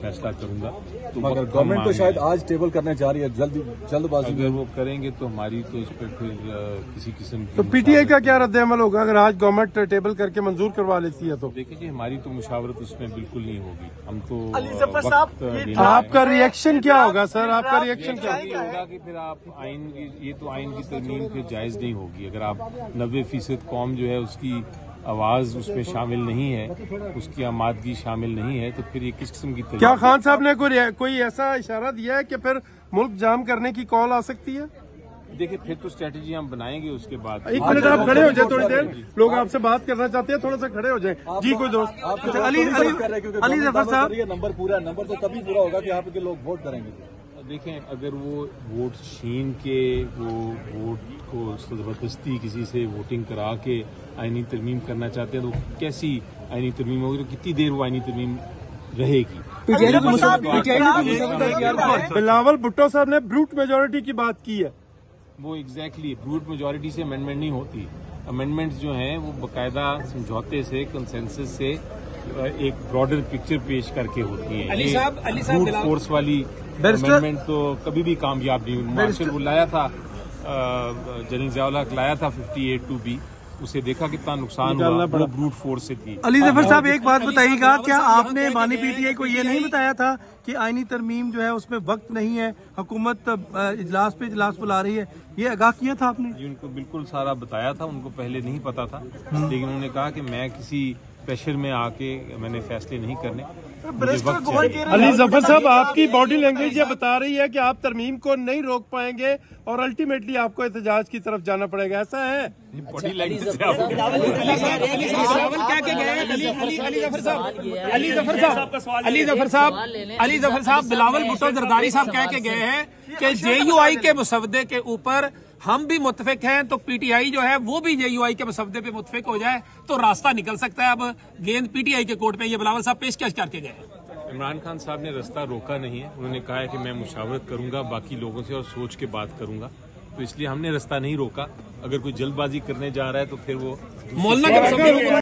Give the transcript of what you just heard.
फैसला करूंगा। तो मगर गवर्नमेंट तो शायद आज टेबल करने जा रही है, जल्दबाजी। अगर वो करेंगे तो हमारी तो इस पर फिर किसी किस्म की तो पीटीआई का क्या रद्द-ए-अमल होगा अगर आज गवर्नमेंट टेबल करके मंजूर करवा लेती है? तो देखिए जी, हमारी तो मुशावरत उसमें बिल्कुल नहीं होगी। हम तो आपका रिएक्शन क्या होगा सर? आपका रिएक्शन क्या होगा कि फिर आप आइन की, ये तो आइन की तरमीम फिर जायज नहीं होगी। अगर आप 90% कौम जो है उसकी आवाज उसमें शामिल नहीं है, उसकी आमादगी शामिल नहीं है, तो फिर ये किस किस्म की क्या खान साहब ने कोई ऐसा इशारा दिया है कि फिर मुल्क जाम करने की कॉल आ सकती है? देखिए, फिर तो स्ट्रेटेजी हम बनाएंगे उसके बाद। एक मिनट आप खड़े हो जाए, थोड़ी देर लोग आपसे बात करना चाहते हैं, थोड़ा सा खड़े हो जाए जी। कोई दोस्त अली जफर साहब, ये नंबर पूरा नंबर तो तभी पूरा होगा कि यहाँ के लोग वोट करेंगे। देखें, अगर वो वोट छीन के वो वोट को जबरदस्ती किसी से वोटिंग करा के आईनी तरमीम करना चाहते हैं, तो कैसी आईनी तरमीम होगी? तो कितनी देर वो आईनी तरमीम रहेगी? बिलावल भुट्टो साहब ने ब्रूट मेजोरिटी की बात की है। वो एग्जैक्टली ब्रूट मेजोरिटी से अमेंडमेंट नहीं होती। अमेंडमेंट्स जो हैं वो बाकायदा समझौते से, कंसेंसस से एक ब्रॉडर पिक्चर पेश करके होती है। ब्रूट फोर्स वाली अमेंडमेंट तो कभी भी कामयाब नहीं हुई। मार्शल वो लाया था, जनरल ज़ियाउल हक लाया था 58(2)B, उसे देखा कितना नुकसान हुआ, वो ब्रूट फोर्स से थी। अली जफर साहब, एक बात बताइएगा, क्या आपने बानी पीटीआई को ये नहीं बताया था कि आईनी तरमीम जो है उसमें वक्त नहीं है, हुकूमत इजलास पे इजलास बुला रही है, ये आगाह किया था आपने? जी, उनको बिल्कुल सारा बताया था, उनको पहले नहीं पता था, लेकिन उन्होंने कहा कि मैं किसी प्रेशर में आके मैंने फैसले नहीं करने। अली जफर साहब, आपकी बॉडी लैंग्वेज ये बता रही है कि आप तरमीम को नहीं रोक पाएंगे और अल्टीमेटली आपको एहतजाज की तरफ जाना पड़ेगा, ऐसा है? बॉडी लैंग्वेज अली जफर साहब बिलावल भुट्टो जरदारी साहब कह के गए हैं कि जेयूआई के मसवदे के ऊपर हम भी मुत्तफिक हैं, तो पीटीआई जो है वो भी जेयूआई के मसवदे पे मुत्तफिक हो जाए तो रास्ता निकल सकता है। अब गेंद पीटीआई के कोर्ट पे, ये बिलावल साहब पेशकश करके गए। इमरान खान साहब ने रास्ता रोका नहीं है, उन्होंने कहा है कि मैं मुशावरत करूंगा बाकी लोगों से और सोच के बात करूंगा, तो इसलिए हमने रास्ता नहीं रोका। अगर कोई जल्दबाजी करने जा रहा है तो फिर वो